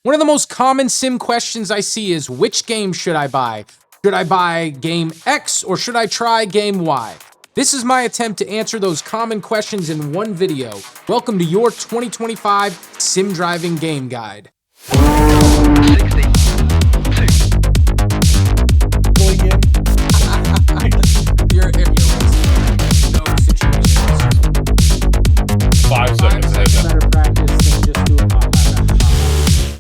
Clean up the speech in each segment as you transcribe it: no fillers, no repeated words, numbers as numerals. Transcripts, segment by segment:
One of the most common sim questions I see is, which game should I buy? Should I buy game X or should I try game Y? This is my attempt to answer those common questions in one video. Welcome to your 2025 Sim Driving Game Guide. 60. 5 seconds.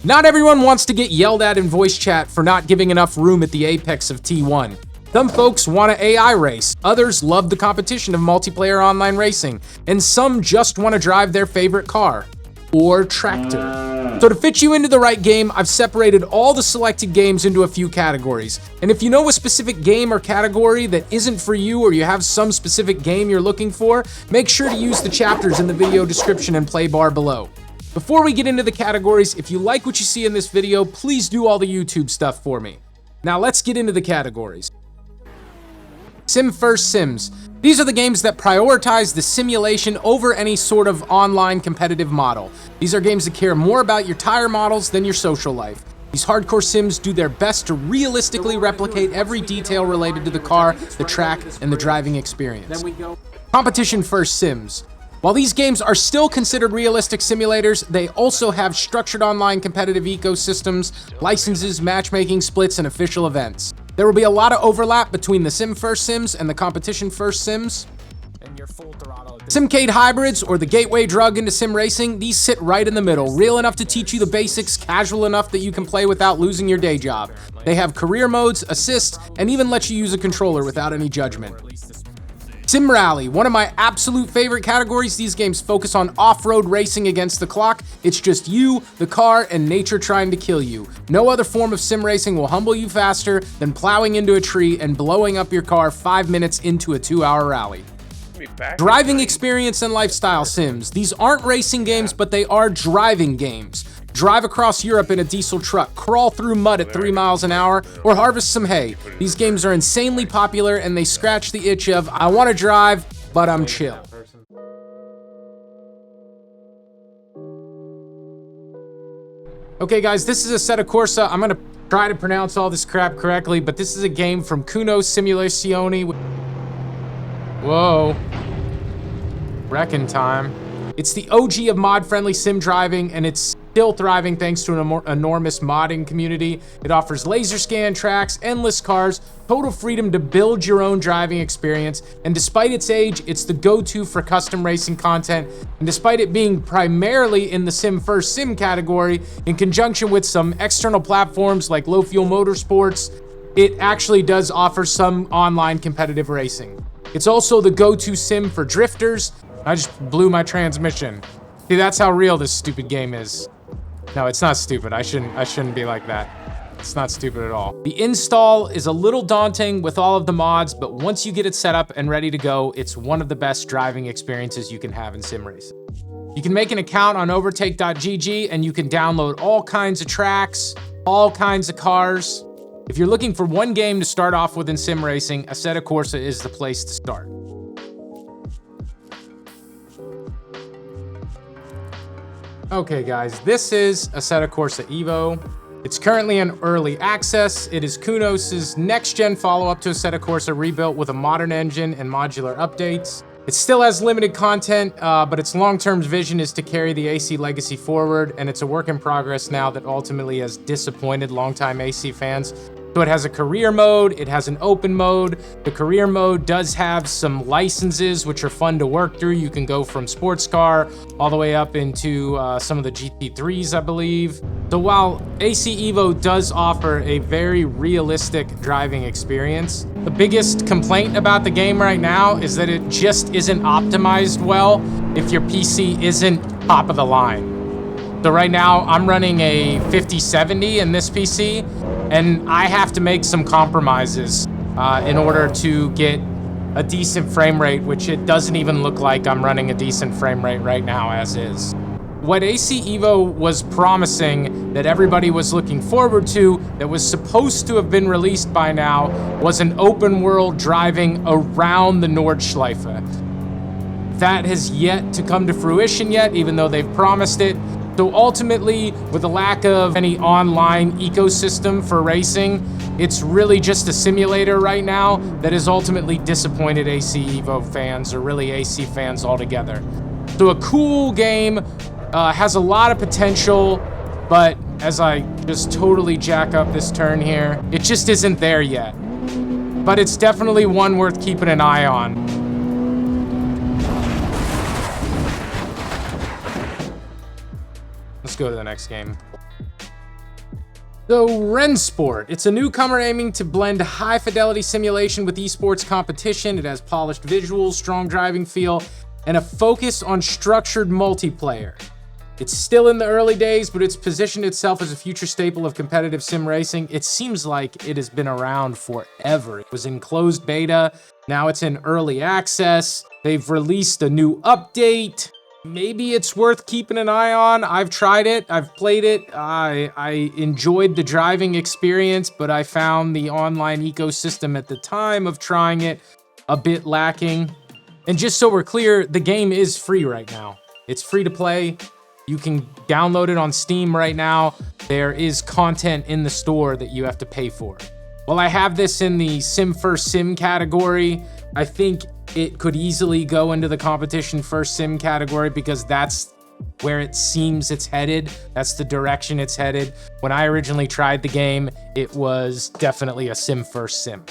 Not everyone wants to get yelled at in voice chat for not giving enough room at the apex of T1. Some folks want to AI race, others love the competition of multiplayer online racing, and some just want to drive their favorite car or tractor. So to fit you into the right game, I've separated all the selected games into a few categories. And if you know a specific game or category that isn't for you, or you have some specific game you're looking for, make sure to use the chapters in the video description and play bar below. Before we get into the categories, if you like what you see in this video, please do all the YouTube stuff for me. Now let's get into the categories. Sim First Sims. These are the games that prioritize the simulation over any sort of online competitive model. These are games that care more about your tire models than your social life. These hardcore sims do their best to realistically replicate every detail related to the car, the track, and the driving experience. Competition First Sims. While these games are still considered realistic simulators, they also have structured online competitive ecosystems, licenses, matchmaking, splits, and official events. There will be a lot of overlap between the Sim First Sims and the Competition First Sims. Simcade Hybrids, or the gateway drug into sim racing, these sit right in the middle, real enough to teach you the basics, casual enough that you can play without losing your day job. They have career modes, assists, and even let you use a controller without any judgment. Sim Rally, one of my absolute favorite categories. These games focus on off-road racing against the clock. It's just you, the car, and nature trying to kill you. No other form of sim racing will humble you faster than plowing into a tree and blowing up your car 5 minutes into a 2-hour rally. Driving experience and lifestyle sims. These aren't racing games, but they are driving games. Drive across Europe in a diesel truck, crawl through mud at 3 miles an hour, or harvest some hay. These games are insanely popular and they scratch the itch of, I want to drive, but I'm chill. Okay guys, this is Assetto Corsa. I'm going to try to pronounce all this crap correctly, but this is a game from Simulazione. Whoa. Wrecking time. It's the OG of mod-friendly sim driving, and it's still thriving thanks to an enormous modding community. It offers laser scan tracks, endless cars, total freedom to build your own driving experience, and despite its age, it's the go-to for custom racing content. And despite it being primarily in the Sim First Sim category, in conjunction with some external platforms like Low Fuel Motorsports, it actually does offer some online competitive racing. It's also the go-to sim for drifters. I just blew my transmission. See, that's how real this stupid game is. No, it's not stupid. I shouldn't be like that. It's not stupid at all. The install is a little daunting with all of the mods, but once you get it set up and ready to go, it's one of the best driving experiences you can have in sim racing. You can make an account on overtake.gg and you can download all kinds of tracks, all kinds of cars. If you're looking for one game to start off with in sim racing, Assetto Corsa is the place to start. Okay guys, this is Assetto Corsa Evo. It's currently in early access. It is Kunos's next-gen follow-up to Assetto Corsa, rebuilt with a modern engine and modular updates. It still has limited content, but its long-term vision is to carry the AC legacy forward, and it's a work in progress now that ultimately has disappointed longtime AC fans. So it has a career mode, it has an open mode. The career mode does have some licenses which are fun to work through. You can go from sports car all the way up into some of the GT3s, I believe. So while AC Evo does offer a very realistic driving experience, the biggest complaint about the game right now is that it just isn't optimized well if your PC isn't top of the line. So right now I'm running a 5070 in this PC, and I have to make some compromises in order to get a decent frame rate, which it doesn't even look like I'm running a decent frame rate right now as is. What AC Evo was promising, that everybody was looking forward to, that was supposed to have been released by now, was an open world driving around the Nordschleife. That has yet to come to fruition yet, even though they've promised it. So ultimately, with the lack of any online ecosystem for racing, it's really just a simulator right now that has ultimately disappointed AC Evo fans, or really AC fans altogether. So a cool game, has a lot of potential, but as I just totally jack up this turn here, it just isn't there yet. But it's definitely one worth keeping an eye on. Let's go to the next game. So, Rennsport. It's a newcomer aiming to blend high-fidelity simulation with esports competition. It has polished visuals, strong driving feel, and a focus on structured multiplayer. It's still in the early days, but it's positioned itself as a future staple of competitive sim racing. It seems like it has been around forever. It was in closed beta, now it's in early access. They've released a new update. Maybe it's worth keeping an eye on. I've tried it, I've played it. I enjoyed the driving experience, but I found the online ecosystem at the time of trying it a bit lacking. And just so we're clear, the game is free right now. It's free to play. You can download it on Steam right now. There is content in the store that you have to pay for. Well, I have this in the Sim First Sim category. I think it could easily go into the Competition First Sim category because that's where it seems it's headed. That's the direction it's headed. When I originally tried the game, it was definitely a Sim First Sim.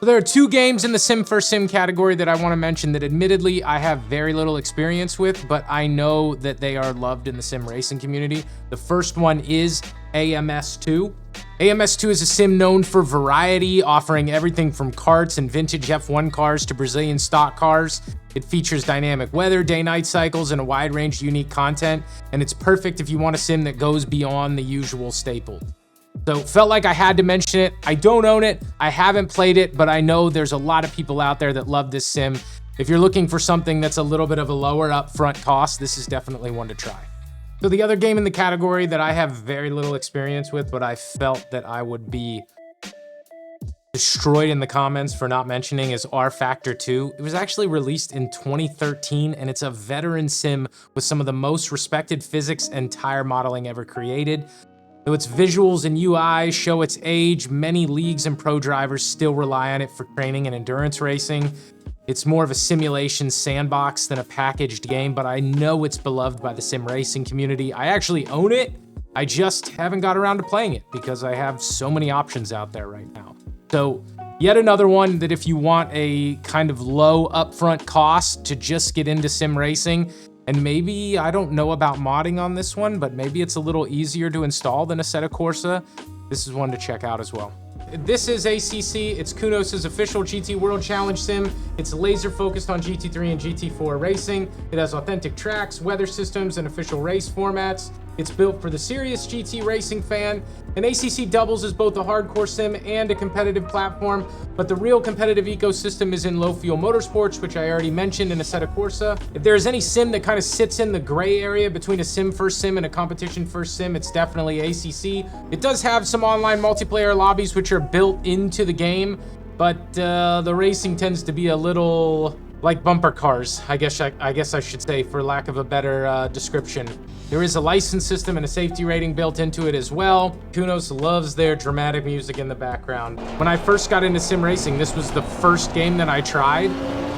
So there are two games in the Sim First Sim category that I want to mention that admittedly I have very little experience with, but I know that they are loved in the sim racing community. The first one is AMS2. AMS2 is a sim known for variety, offering everything from karts and vintage F1 cars to Brazilian stock cars. It features dynamic weather, day-night cycles, and a wide range of unique content, and it's perfect if you want a sim that goes beyond the usual staple. So felt like I had to mention it. I don't own it, I haven't played it, but I know there's a lot of people out there that love this sim. If you're looking for something that's a little bit of a lower upfront cost, this is definitely one to try. So the other game in the category that I have very little experience with, but I felt that I would be destroyed in the comments for not mentioning, is rFactor 2. It was actually released in 2013, and it's a veteran sim with some of the most respected physics and tire modeling ever created. Though its visuals and UI show its age, many leagues and pro drivers still rely on it for training and endurance racing. It's more of a simulation sandbox than a packaged game, but I know it's beloved by the sim racing community. I actually own it. I just haven't got around to playing it because I have so many options out there right now. So yet another one that if you want a kind of low upfront cost to just get into sim racing, and maybe, I don't know about modding on this one, but maybe it's a little easier to install than Assetto Corsa, this is one to check out as well. This is ACC, it's Kunos' official GT World Challenge sim. It's laser focused on GT3 and GT4 racing. It has authentic tracks, weather systems, and official race formats. It's built for the serious GT racing fan, and ACC doubles as both a hardcore sim and a competitive platform, but the real competitive ecosystem is in low-fuel motorsports, which I already mentioned in Assetto Corsa. If there's any sim that kind of sits in the gray area between a sim first sim and a competition first sim, it's definitely ACC. It does have some online multiplayer lobbies which are built into the game, but the racing tends to be a little like bumper cars, I guess I should say, for lack of a better description. There is a license system and a safety rating built into it as well. Kunos loves their dramatic music in the background. When I first got into sim racing, this was the first game that I tried,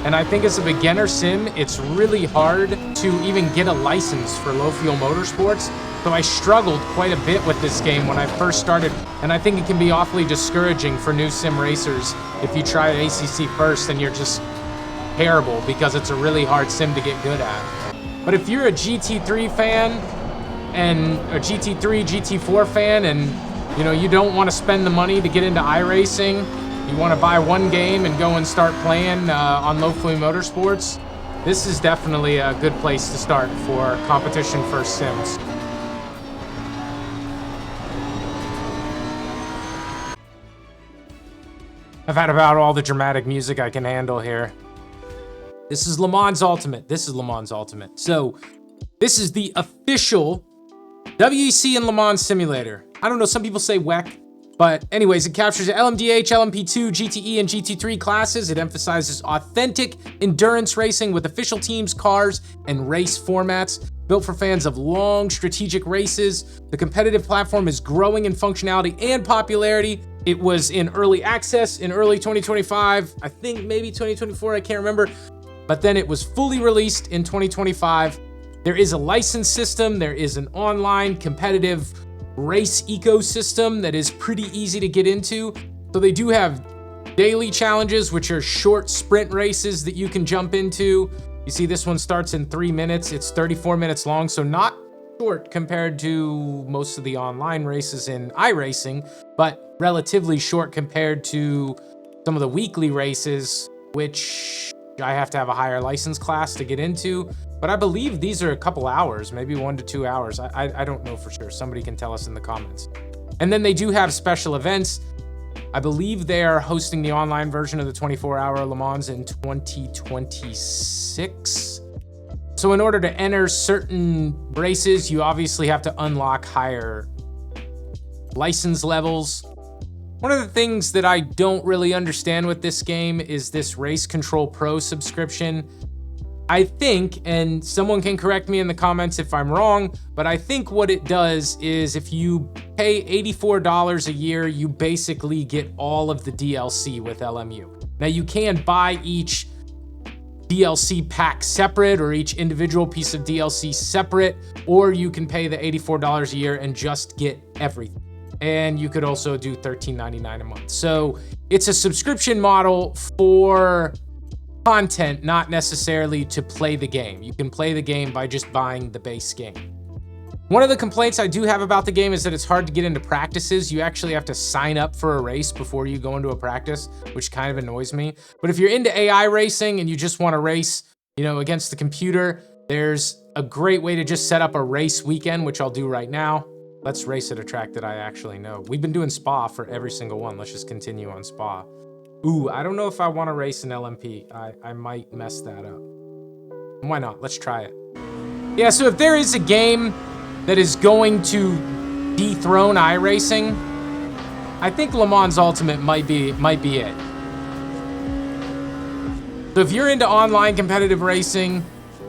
and I think as a beginner sim, it's really hard to even get a license for low fuel motorsports. So I struggled quite a bit with this game when I first started, and I think it can be awfully discouraging for new sim racers if you try ACC first and you're just terrible because it's a really hard sim to get good at. But if you're a GT3 fan and a GT3, GT4 fan, and you don't want to spend the money to get into iRacing, you want to buy one game and go and start playing on low fuel motorsports, this is definitely a good place to start for competition first sims. I've had about all the dramatic music I can handle here. This is Le Mans Ultimate. This is Le Mans Ultimate. So this is the official WEC and Le Mans simulator. I don't know, some people say WEC. But anyways, it captures LMDH, LMP2, GTE, and GT3 classes. It emphasizes authentic endurance racing with official teams, cars, and race formats. Built for fans of long, strategic races, the competitive platform is growing in functionality and popularity. It was in early access in early 2025, I think maybe 2024, I can't remember. But then it was fully released in 2025. There is a license system. There is an online competitive race ecosystem that is pretty easy to get into. So they do have daily challenges, which are short sprint races that you can jump into. You see this one starts in 3 minutes. It's 34 minutes long, so not short compared to most of the online races in iRacing, but relatively short compared to some of the weekly races, which I have to have a higher license class to get into. But I believe these are a couple hours, maybe 1 to 2 hours. I don't know for sure. Somebody can tell us in the comments. And then they do have special events. I believe they are hosting the online version of the 24-hour Le Mans in 2026. So in order to enter certain races, you obviously have to unlock higher license levels. One of the things that I don't really understand with this game is this Race Control Pro subscription. I think, and someone can correct me in the comments if I'm wrong, but I think what it does is if you pay $84 a year, you basically get all of the DLC with LMU. Now you can buy each DLC pack separate or each individual piece of DLC separate, or you can pay the $84 a year and just get everything. And you could also do $13.99 a month. So it's a subscription model for content, not necessarily to play the game. You can play the game by just buying the base game. One of the complaints I do have about the game is that it's hard to get into practices. You actually have to sign up for a race before you go into a practice, which kind of annoys me. But if you're into AI racing and you just want to race, against the computer, there's a great way to just set up a race weekend, which I'll do right now. Let's race at a track that I actually know. We've been doing Spa for every single one. Let's just continue on Spa. Ooh, I don't know if I want to race an LMP. I might mess that up. Why not? Let's try it. Yeah, so if there is a game that is going to dethrone iRacing, I think Le Mans Ultimate might be it. So if you're into online competitive racing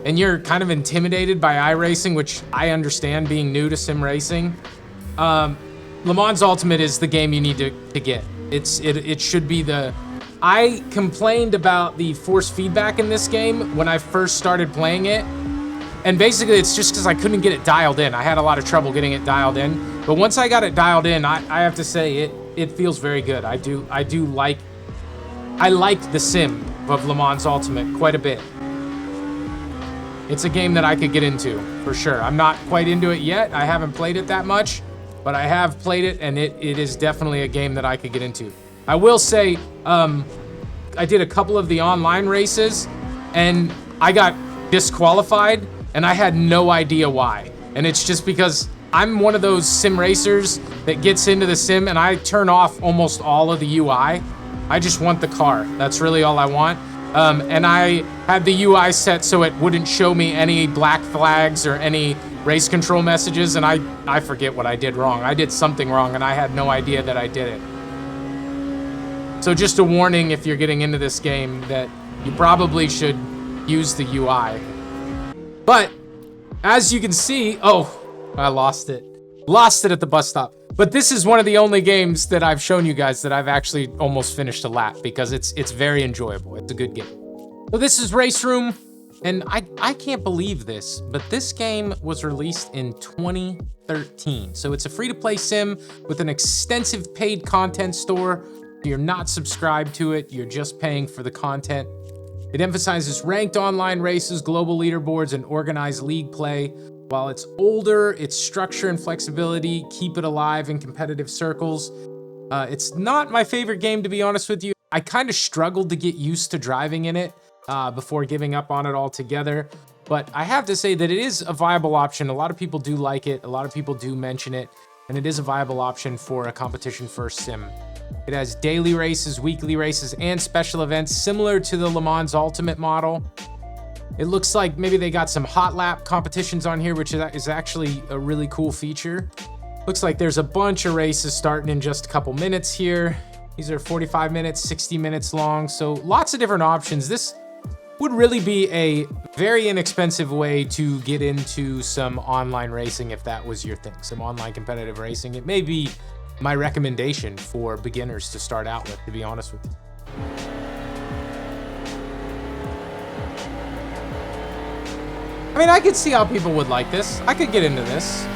and you're kind of intimidated by iRacing, which I understand being new to sim racing, Le Mans Ultimate is the game you need to get. It should be the... I complained about the force feedback in this game when I first started playing it. And basically it's just because I couldn't get it dialed in. I had a lot of trouble getting it dialed in. But once I got it dialed in, I have to say it feels very good. I like the sim of Le Mans Ultimate quite a bit. It's a game that I could get into for sure. I'm not quite into it yet. I haven't played it that much, but I have played it, and it is definitely a game that I could get into. I will say, I did a couple of the online races, and I got disqualified, and I had no idea why. And it's just because I'm one of those sim racers that gets into the sim, and I turn off almost all of the UI. I just want the car. That's really all I want. And I had the UI set so it wouldn't show me any black flags or any race control messages, and I forget what I did wrong. I did something wrong, and I had no idea that I did it. So just a warning if you're getting into this game that you probably should use the UI. But as you can see, oh, I lost it. Lost it at the bus stop. But this is one of the only games that I've shown you guys that I've actually almost finished a lap because it's very enjoyable. It's a good game. So this is Raceroom, and I can't believe this, but this game was released in 2013. So it's a free-to-play sim with an extensive paid content store. You're not subscribed to it, you're just paying for the content. It emphasizes ranked online races, global leaderboards, and organized league play. While it's older, its structure and flexibility keep it alive in competitive circles. It's not my favorite game, to be honest with you. I kind of struggled to get used to driving in it before giving up on it altogether. But I have to say that it is a viable option. A lot of people do like it. A lot of people do mention it. And it is a viable option for a competition-first sim. It has daily races, weekly races, and special events similar to the Le Mans Ultimate model. It looks like maybe they got some hot lap competitions on here, which is actually a really cool feature. Looks like there's a bunch of races starting in just a couple minutes here. These are 45 minutes, 60 minutes long, so lots of different options. This would really be a very inexpensive way to get into some online racing if that was your thing, some online competitive racing. It may be my recommendation for beginners to start out with, to be honest with you. I mean, I could see how people would like this. I could get into this.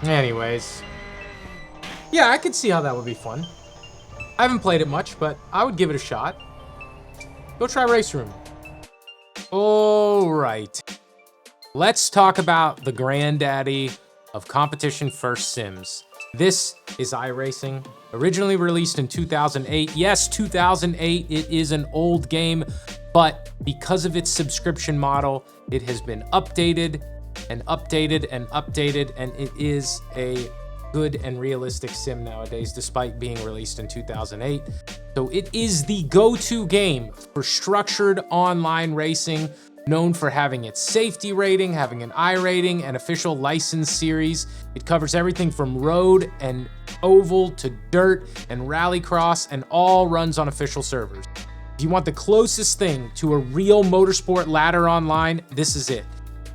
Anyways. Yeah, I could see how that would be fun. I haven't played it much, but I would give it a shot. Go try Raceroom. All right. Let's talk about the granddaddy of competition first sims. This is iRacing, originally released in 2008. Yes, 2008, it is an old game, but because of its subscription model, it has been updated and updated and updated, and it is a good and realistic sim nowadays, despite being released in 2008. So it is the go-to game for structured online racing, known for having its safety rating, having an I rating, and official license series. It covers everything from road and oval to dirt and rallycross, and all runs on official servers. If you want the closest thing to a real motorsport ladder online, this is it.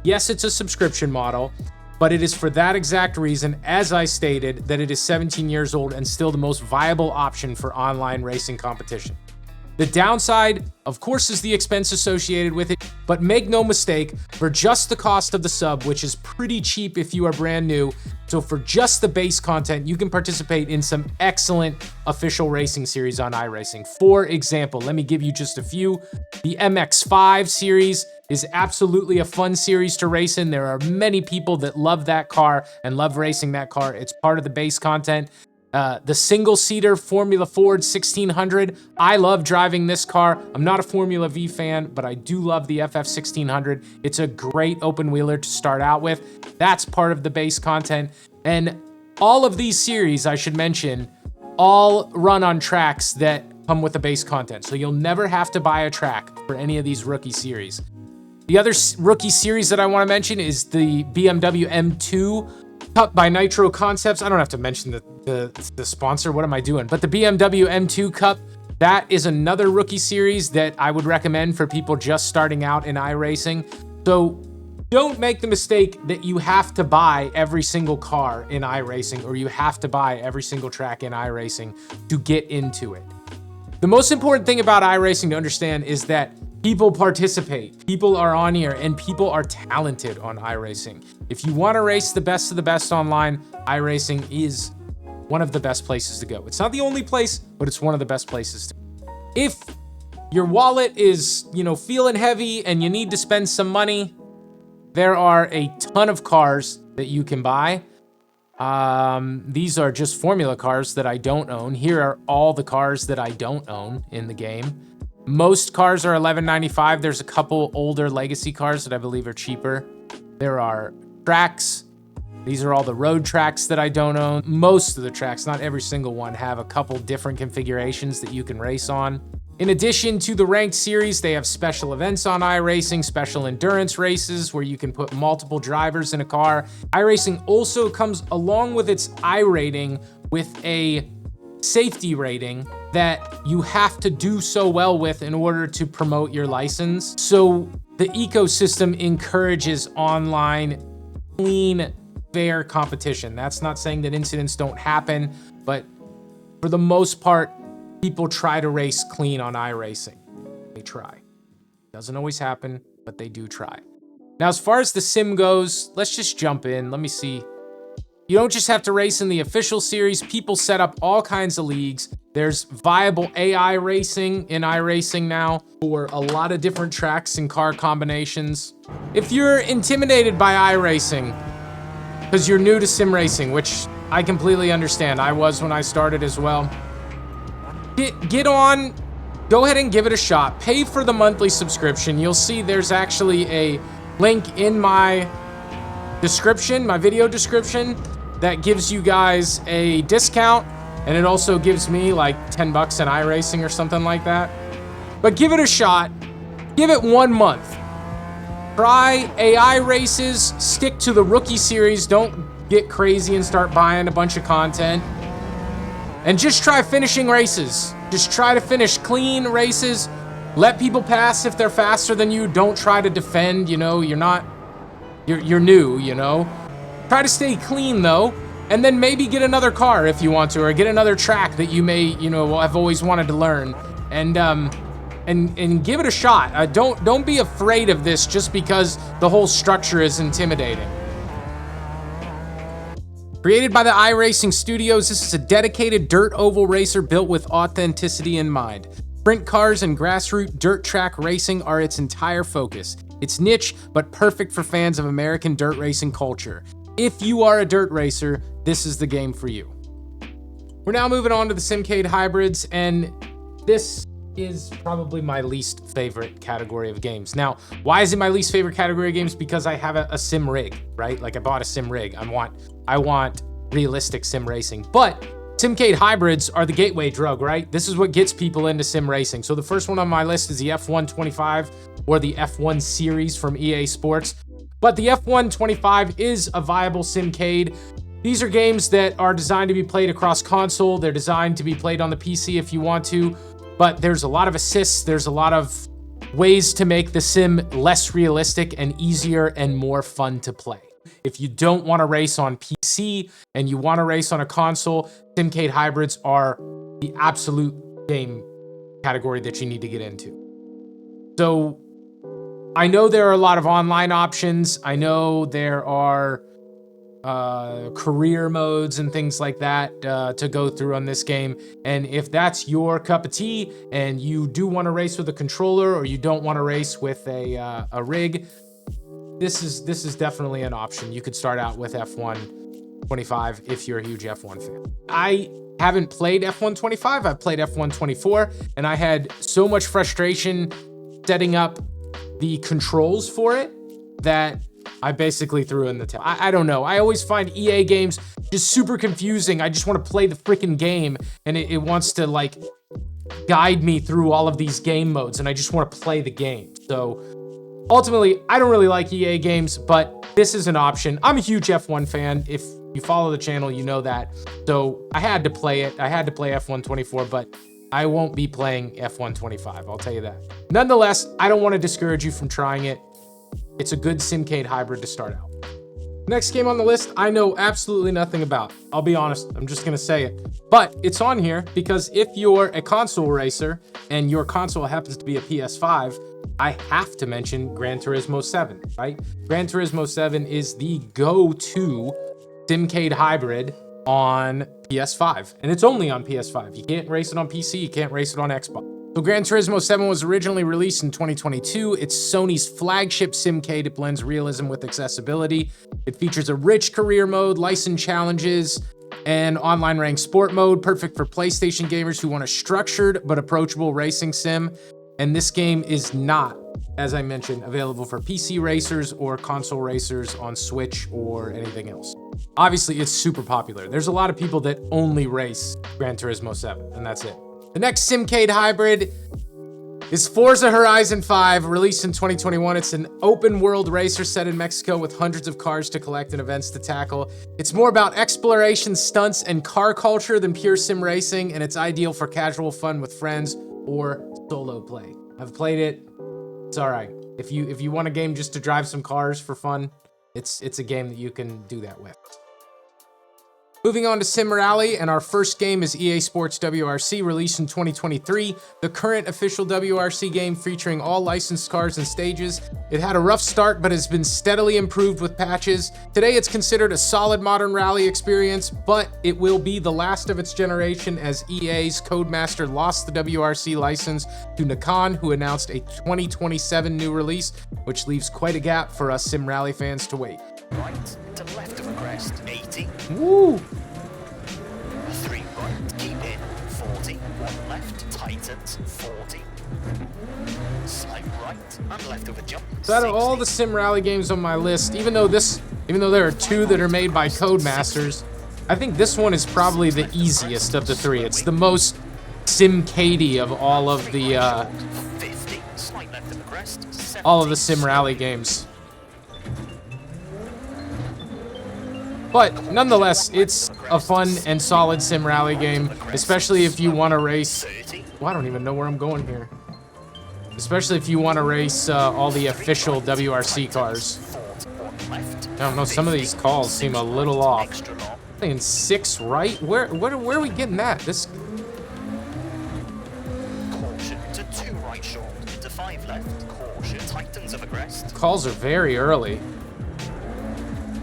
Yes, it's a subscription model, but it is for that exact reason, as I stated, that it is 17 years old and still the most viable option for online racing competition. The downside, of course, is the expense associated with it, but make no mistake, for just the cost of the sub, which is pretty cheap if you are brand new, so for just the base content, you can participate in some excellent official racing series on iRacing. For example, let me give you just a few. The MX-5 series is absolutely a fun series to race in. There are many people that love that car and love racing that car. It's part of the base content. The single-seater Formula Ford 1600. I love driving this car. I'm not a Formula V fan, but I do love the FF 1600. It's a great open-wheeler to start out with. That's part of the base content. And all of these series, I should mention, all run on tracks that come with the base content. So you'll never have to buy a track for any of these rookie series. The other rookie series that I want to mention is the BMW M2 Cup by Nitro Concepts. I don't have to mention the sponsor. What am I doing? But the BMW M2 Cup, that is another rookie series that I would recommend for people just starting out in iRacing. So don't make the mistake that you have to buy every single car in iRacing, or you have to buy every single track in iRacing to get into it. The most important thing about iRacing to understand is that people participate, people are on here, and people are talented on iRacing. If you want to race the best of the best online, iRacing is one of the best places to go. It's not the only place, but it's one of the best places to go. If your wallet is, feeling heavy and you need to spend some money, there are a ton of cars that you can buy. These are just formula cars that I don't own. Here are all the cars that I don't own in the game. Most cars are $11.95. There's a couple older legacy cars that I believe are cheaper. There are tracks. These are all the road tracks that I don't own. Most of the tracks, not every single one, have a couple different configurations that you can race on. In addition to the ranked series, they have special events on iRacing, special endurance races where you can put multiple drivers in a car. iRacing also comes along with its iRating with a safety rating that you have to do so well with in order to promote your license. So the ecosystem encourages online, clean, fair competition. That's not saying that incidents don't happen, but for the most part, people try to race clean on iRacing. They try. Doesn't always happen, but they do try. Now, as far as the sim goes, let's just jump in. Let me see. You don't just have to race in the official series. People set up all kinds of leagues. There's viable AI racing in iRacing now for a lot of different tracks and car combinations. If you're intimidated by iRacing because you're new to sim racing, which I completely understand. I was when I started as well. Get on, go ahead and give it a shot. Pay for the monthly subscription. You'll see there's actually a link in my description, my video description, that gives you guys a discount And it also gives me like 10 bucks in iRacing or something like that. But give it a shot. Give it 1 month. Try AI races. Stick to the rookie series. Don't get crazy and start buying a bunch of content. And just try finishing races. Just try to finish clean races. Let people pass if they're faster than you. Don't try to defend, you know, you're new, you know. Try to stay clean though, and then maybe get another car if you want to, or get another track that you may, you know, have always wanted to learn. And give it a shot. Don't be afraid of this just because the whole structure is intimidating. Created by the iRacing Studios, this is a dedicated dirt oval racer built with authenticity in mind. Sprint cars and grassroots dirt track racing are its entire focus. It's niche, but perfect for fans of American dirt racing culture. If you are a dirt racer, this is the game for you. We're now moving on to the Simcade Hybrids, and this is probably my least favorite category of games. Now, why is it my least favorite category of games? Because I have a sim rig, right? Like I bought a sim rig. I want realistic sim racing, but Simcade Hybrids are the gateway drug, right? This is what gets people into sim racing. So the first one on my list is the F1 25 or the F1 series from EA Sports. But the F1 25 is a viable Simcade. These are games that are designed to be played across console. They're designed to be played on the PC if you want to, but there's a lot of assists. There's a lot of ways to make the sim less realistic and easier and more fun to play. If you don't want to race on PC and you want to race on a console, Simcade Hybrids are the absolute game category that you need to get into. So I know there are a lot of online options. I know there are career modes and things like that to go through on this game. And if that's your cup of tea and you do want to race with a controller, or you don't want to race with a rig, this is definitely an option. You could start out with F1 25 if you're a huge F1 fan. I haven't played F1 25. I've played F1 24, and I had so much frustration setting up the controls for it that I basically threw in the towel. I don't know. I always find EA games just super confusing. I just want to play the freaking game, and it wants to like guide me through all of these game modes, and I just want to play the game. So ultimately, I don't really like EA games, but this is an option. I'm a huge F1 fan. If you follow the channel, you know that. So I had to play it. I had to play F1 24, but I won't be playing F1 25. I'll tell you that. Nonetheless, I don't want to discourage you from trying it. It's a good Simcade hybrid to start out. Next game on the list, I know absolutely nothing about. I'll be honest, I'm just gonna say it. But it's on here because if you're a console racer and your console happens to be a PS5, I have to mention Gran Turismo 7, right? Gran Turismo 7 is the go-to Simcade hybrid on PS5, and it's only on PS5. You can't race it on PC, you can't race it on Xbox. So Gran Turismo 7 was originally released in 2022. It's Sony's flagship Simcade. It blends realism with accessibility. It features a rich career mode, licensed challenges, and online ranked sport mode, perfect for PlayStation gamers who want a structured but approachable racing sim. And this game is not, as I mentioned, available for PC racers or console racers on Switch or anything else. Obviously, it's super popular. There's a lot of people that only race Gran Turismo 7, and that's it. The next Simcade hybrid is Forza Horizon 5, released in 2021. It's an open world racer set in Mexico with hundreds of cars to collect and events to tackle. It's more about exploration, stunts, and car culture than pure sim racing, and it's ideal for casual fun with friends or solo play. I've played it. It's all right. If you want a game just to drive some cars for fun, it's a game that you can do that with. Moving on to Sim Rally, and our first game is EA Sports WRC, released in 2023, the current official WRC game featuring all licensed cars and stages. It had a rough start, but has been steadily improved with patches. Today, it's considered a solid modern rally experience, but it will be the last of its generation as EA's Codemaster lost the WRC license to Nikon, who announced a 2027 new release, which leaves quite a gap for us Sim Rally fans to wait. Right to left of crest, 80. Woo! 3 right, keep in, 40. 1 left, tightens, 40. Slight right, and left of a jump, So out of all the Sim Rally games on my list, even though there are 2 that are made by Codemasters, I think this one is probably the easiest of the three. It's the most Simcade of all of the 50, slight left of the crest, 70, all of the sim rally games. But nonetheless, it's a fun and solid sim rally game, especially if you want to race. 30, Well, I don't even know where I'm going here. Especially if you want to race all the official WRC cars. 40, one left, I don't know, some of these calls seem a little off. extra long, I'm thinking 6 right? Where are we getting that? This caution to 2 right short, to 5 left, caution, tightens of the crest, calls are very early.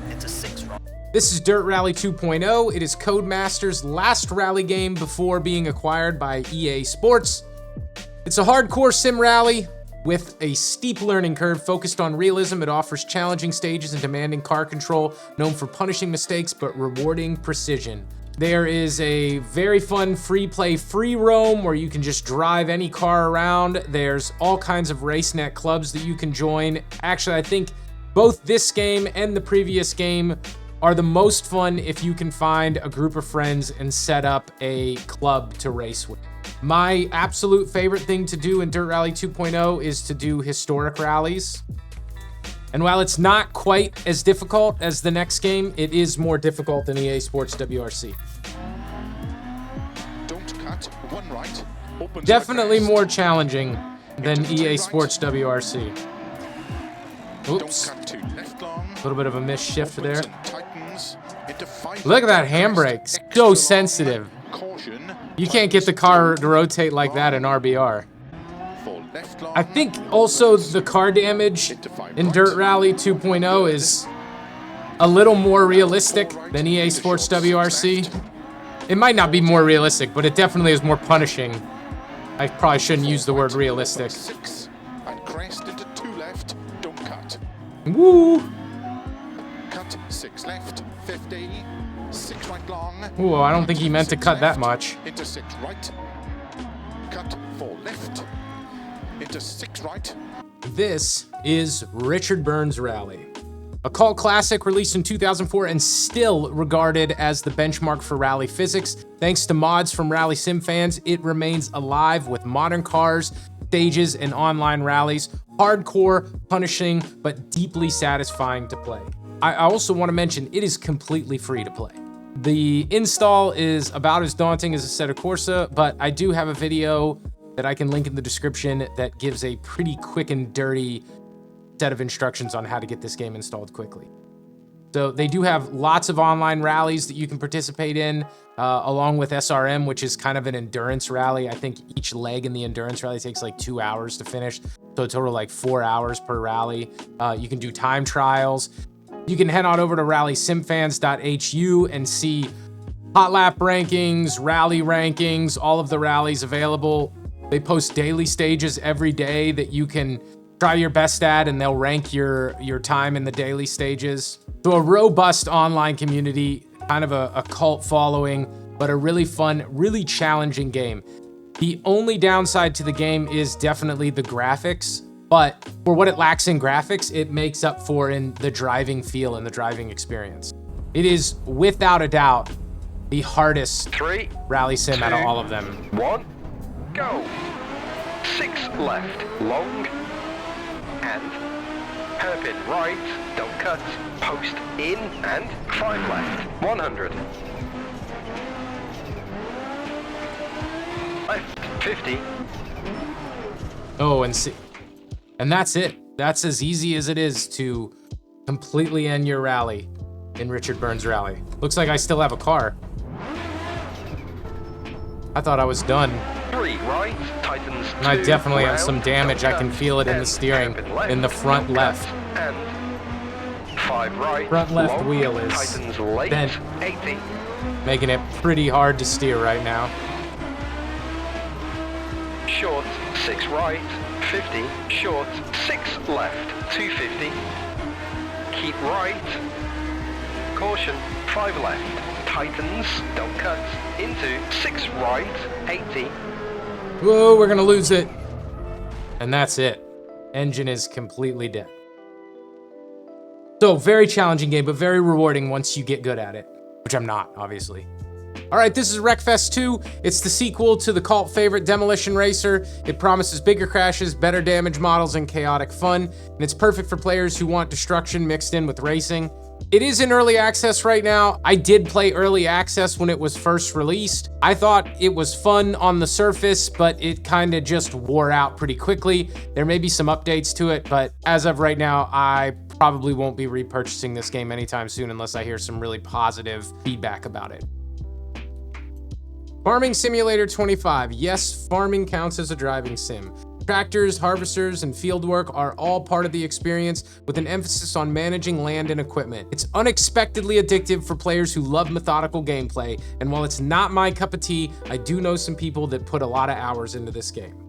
into 6 right, This is Dirt Rally 2.0. It is Codemasters' last rally game before being acquired by EA Sports. It's a hardcore sim rally with a steep learning curve focused on realism. It offers challenging stages and demanding car control, known for punishing mistakes but rewarding precision. There is a very fun free play free roam where you can just drive any car around. There's all kinds of RaceNet clubs that you can join. Actually, I think both this game and the previous game are the most fun if you can find a group of friends and set up a club to race with. My absolute favorite thing to do in Dirt Rally 2.0 is to do historic rallies. And while it's not quite as difficult as the next game, it is more difficult than EA Sports WRC. Don't cut, 1 right. Open Definitely more challenging than EA Sports WRC. Oops, Don't cut 2 left long. a little bit of a missed shift there. Tightens into 5. Look at that handbrake, so sensitive. Caution. You can't get the car to rotate like that in RBR. For left long. I think also the car damage in Dirt Rally 2.0 is a little more realistic than EA Sports WRC. It might not be more realistic, but it definitely is more punishing. I probably shouldn't use the word realistic. 6 and crest into 2 left. Don't cut. Woo! Cut 6 left. 50. 6 right long. Ooh, I don't think he meant to cut that much. Into 6 right. Cut 4 left. Into 6 right. This is Richard Burns Rally, a cult classic released in 2004 and still regarded as the benchmark for rally physics. Thanks to mods from rally sim fans, it remains alive with modern cars, stages, and online rallies. Hardcore, punishing, but deeply satisfying to play. I also want to mention it is completely free to play. The install is about as daunting as Assetto Corsa, but I do have a video that I can link in the description that gives a pretty quick and dirty set of instructions on how to get this game installed quickly. So they do have lots of online rallies that you can participate in, along with SRM, which is kind of an endurance rally. I think each leg in the endurance rally takes like 2 hours to finish, so a total like 4 hours per rally. You can do time trials. You can head on over to rallysimfans.hu and see hot lap rankings, rally rankings, all of the rallies available. They post daily stages every day that you can try your best at, and they'll rank your time in the daily stages. So a robust online community, kind of a cult following, but a really fun, really challenging game. The only downside to the game is definitely the graphics, but for what it lacks in graphics, it makes up for in the driving feel and the driving experience. It is, without a doubt, the hardest 3, rally sim out of all of them. 1, go. 6 left, long, and hairpin right, don't cut, post in, and 5 left, 100. Left, 50. Oh, and that's it. That's as easy as it is to completely end your rally in Richard Burns Rally. Looks like I still have a car. I thought I was done. 3 right, tightens 2, And I definitely have round, some damage. I can feel it in the and steering, hairpin left, in the front don't left. cut, and 5 right, Front left long, wheel is tightens late, bent. 80. Making it pretty hard to steer right now. Short, 6 right, 50, short, 6 left, 250, keep right, caution, 5 left, tightens, don't cut, into 6 right, 80. Whoa, we're gonna lose it. And that's it. Engine is completely dead. So, very challenging game, but very rewarding once you get good at it. which I'm not, obviously. All right, this is Wreckfest 2. It's the sequel to the cult favorite Demolition Racer. It promises bigger crashes, better damage models, and chaotic fun, and it's perfect for players who want destruction mixed in with racing. It is in early access right now. I did play early access when it was first released. I thought it was fun on the surface, but it kind of just wore out pretty quickly. There may be some updates to it, but as of right now, I probably won't be repurchasing this game anytime soon unless I hear some really positive feedback about it. Farming Simulator 25. Yes, farming counts as a driving sim. Tractors, harvesters, and fieldwork are all part of the experience with an emphasis on managing land and equipment. It's unexpectedly addictive for players who love methodical gameplay, and while it's not my cup of tea, I do know some people that put a lot of hours into this game.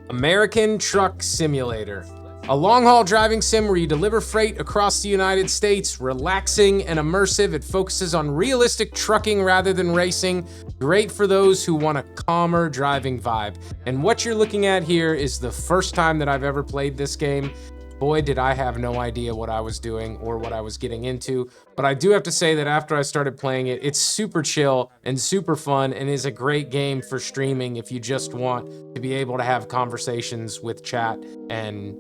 American Truck Simulator. A long-haul driving sim where you deliver freight across the United States. Relaxing and immersive, it focuses on realistic trucking rather than racing. Great for those who want a calmer driving vibe. And what you're looking at here is the first time that I've ever played this game. Boy, did I have no idea what I was doing or what I was getting into. But I do have to say that after I started playing it, it's super chill and super fun and is a great game for streaming if you just want to be able to have conversations with chat and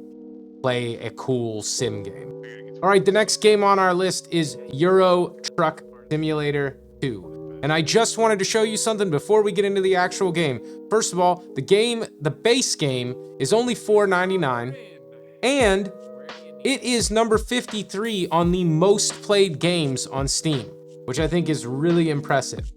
play a cool sim game. All right, the next game on our list is Euro Truck Simulator 2. And I just wanted to show you something before we get into the actual game. First of all, the base game is only $4.99, and it is number 53 on the most played games on Steam, which I think is really impressive.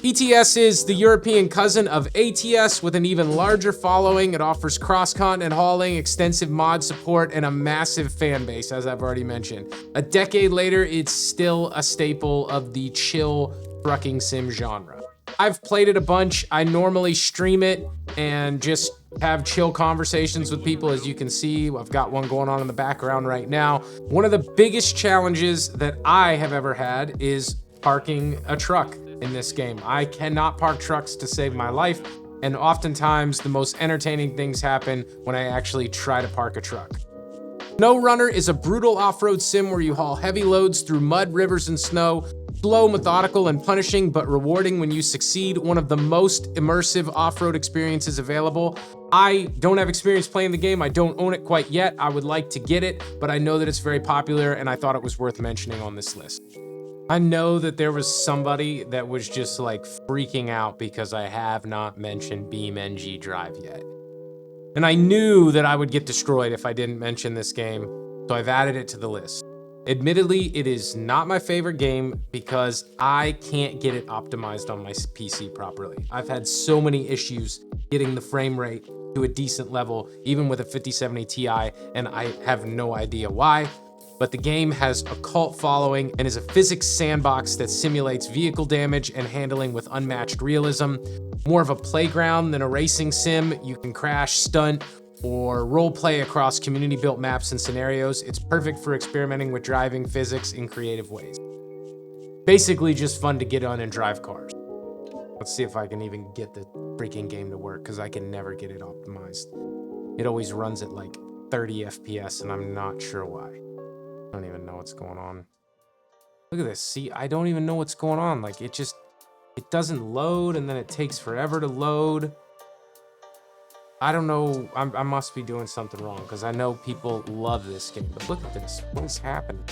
ETS is the European cousin of ATS with an even larger following. It offers cross-continent hauling, extensive mod support, and a massive fan base, as I've already mentioned. A decade later, it's still a staple of the chill trucking sim genre. I've played it a bunch. I normally stream it and just have chill conversations with people. As you can see, I've got one going on in the background right now. One of the biggest challenges that I have ever had is parking a truck in this game. I cannot park trucks to save my life, and oftentimes the most entertaining things happen when I actually try to park a truck. Snowrunner is a brutal off-road sim where you haul heavy loads through mud, rivers, and snow. Slow, methodical, and punishing, but rewarding when you succeed. One of the most immersive off-road experiences available. I don't have experience playing the game. I don't own it quite yet. I would like to get it, but I know that it's very popular, and I thought it was worth mentioning on this list. I know that there was somebody that was just like freaking out because I have not mentioned BeamNG.drive yet. And I knew that I would get destroyed if I didn't mention this game, so I've added it to the list. Admittedly, it is not my favorite game because I can't get it optimized on my PC properly. I've had so many issues getting the frame rate to a decent level, even with a 5070 Ti, and I have no idea why. But the game has a cult following and is a physics sandbox that simulates vehicle damage and handling with unmatched realism. More of a playground than a racing sim. You can crash, stunt, or role play across community-built maps and scenarios. It's perfect for experimenting with driving physics in creative ways. Basically just fun to get on and drive cars. Let's see if I can even get the freaking game to work, because I can never get it optimized. It always runs at like 30 FPS, and I'm not sure why. I don't even know what's going on. Look at this. See, I don't even know what's going on. Like, it doesn't load, and then it takes forever to load. I don't know. I must be doing something wrong, because I know people love this game. But look at this. What is happening?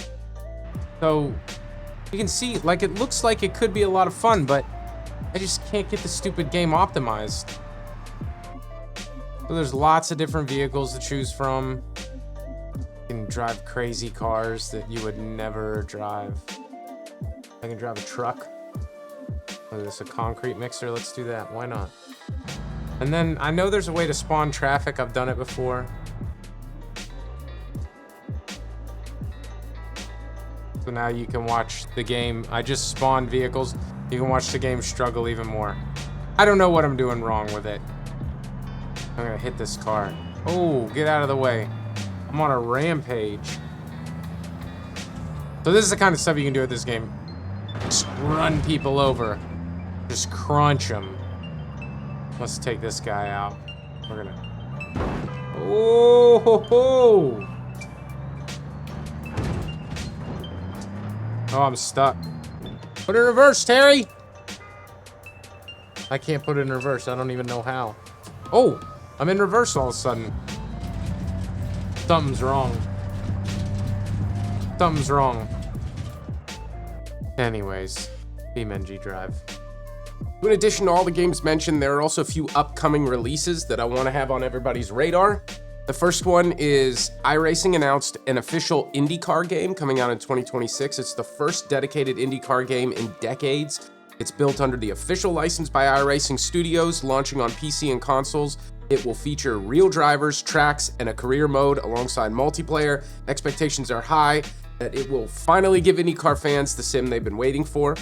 So, you can see, like, it looks like it could be a lot of fun, but I just can't get the stupid game optimized. So there's lots of different vehicles to choose from. You can drive crazy cars that you would never drive. I can drive a truck. Look at this, a concrete mixer. Let's do that. Why not? And then I know there's a way to spawn traffic. I've done it before. So now you can watch the game. I just spawned vehicles. You can watch the game struggle even more. I don't know what I'm doing wrong with it. I'm gonna hit this car. Oh, get out of the way. I'm on a rampage. So this is the kind of stuff you can do with this game. Just run people over. Just crunch them. Let's take this guy out. We're gonna... Oh, ho, ho. Oh, I'm stuck. Put it in reverse, Terry! I can't put it in reverse. I don't even know how. Oh, I'm in reverse all of a sudden. Something's wrong. Something's wrong. Anyways, BeamNG.drive. In addition to all the games mentioned, there are also a few upcoming releases that I want to have on everybody's radar. The first one is iRacing announced an official IndyCar game coming out in 2026. It's the first dedicated IndyCar game in decades. It's built under the official license by iRacing Studios, launching on PC and consoles. It will feature real drivers, tracks, and a career mode alongside multiplayer. Expectations are high that it will finally give IndyCar fans the sim they've been waiting for.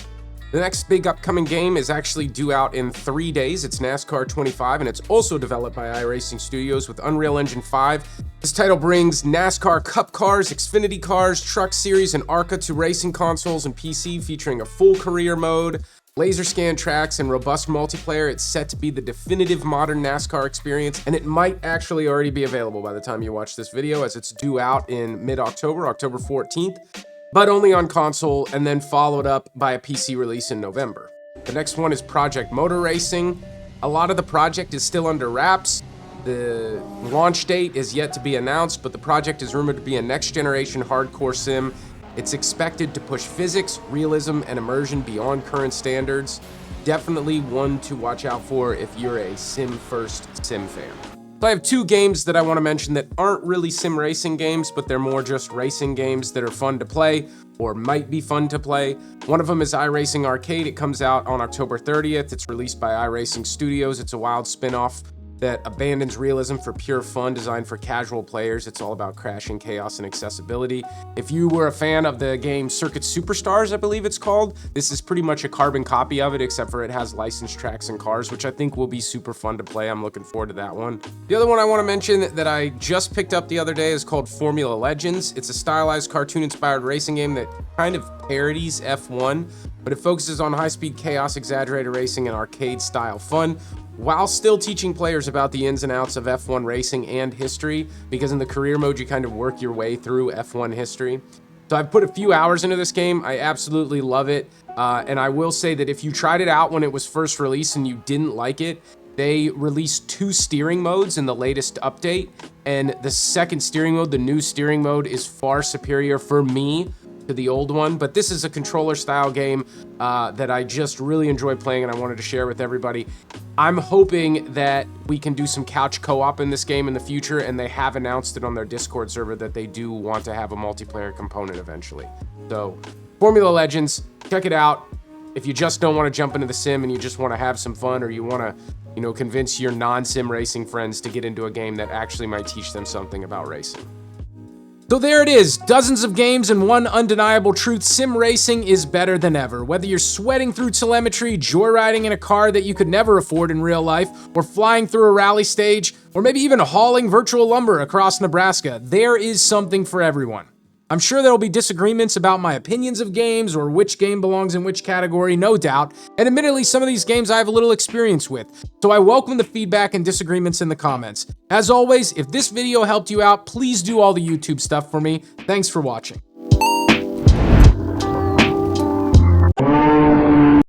The next big upcoming game is actually due out in 3 days. It's NASCAR 25, and it's also developed by iRacing Studios with Unreal Engine 5. This title brings NASCAR Cup cars, Xfinity cars, Truck Series, and ARCA to racing consoles and PC, featuring a full career mode, laser scan tracks, and robust multiplayer. It's set to be the definitive modern NASCAR experience, and it might actually already be available by the time you watch this video, as it's due out in mid-October, October 14th. But only on console, and then followed up by a PC release in November. The next one is Project Motor Racing. A lot of the project is still under wraps. The launch date is yet to be announced, but the project is rumored to be a next-generation hardcore sim. It's expected to push physics, realism, and immersion beyond current standards. Definitely one to watch out for if you're a sim-first sim fan. So I have two games that I want to mention that aren't really sim racing games, but they're more just racing games that are fun to play or might be fun to play. One of them is iRacing Arcade. It comes out on October 30th. It's released by iRacing Studios. It's a wild spin-off that abandons realism for pure fun, designed for casual players. It's all about crashing, chaos, and accessibility. If you were a fan of the game Circuit Superstars, I believe it's called, this is pretty much a carbon copy of it, except for it has licensed tracks and cars, which I think will be super fun to play. I'm looking forward to that one. The other one I want to mention that I just picked up the other day is called Formula Legends. It's a stylized, cartoon-inspired racing game that kind of parodies F1, but it focuses on high-speed chaos, exaggerated racing, and arcade-style fun, while still teaching players about the ins and outs of F1 racing and history, because in the career mode, you kind of work your way through F1 history. So I've put a few hours into this game. I absolutely love it. And I will say that if you tried it out when it was first released and you didn't like it, they released 2 steering modes in the latest update. And the second steering mode, the new steering mode, is far superior for me to the old one. But this is a controller style game that I just really enjoy playing, and I wanted to share with everybody. I'm hoping that we can do some couch co-op in this game in the future, and they have announced it on their Discord server that they do want to have a multiplayer component eventually. So Formula Legends, check it out. If you just don't want to jump into the sim and you just want to have some fun, or you want to, you know, convince your non-sim racing friends to get into a game that actually might teach them something about racing. So there it is, dozens of games and one undeniable truth: sim racing is better than ever. Whether you're sweating through telemetry, joyriding in a car that you could never afford in real life, or flying through a rally stage, or maybe even hauling virtual lumber across Nebraska, there is something for everyone. I'm sure there will be disagreements about my opinions of games or which game belongs in which category, no doubt, and admittedly some of these games I have a little experience with, so I welcome the feedback and disagreements in the comments. As always, if this video helped you out, please do all the YouTube stuff for me. Thanks for watching.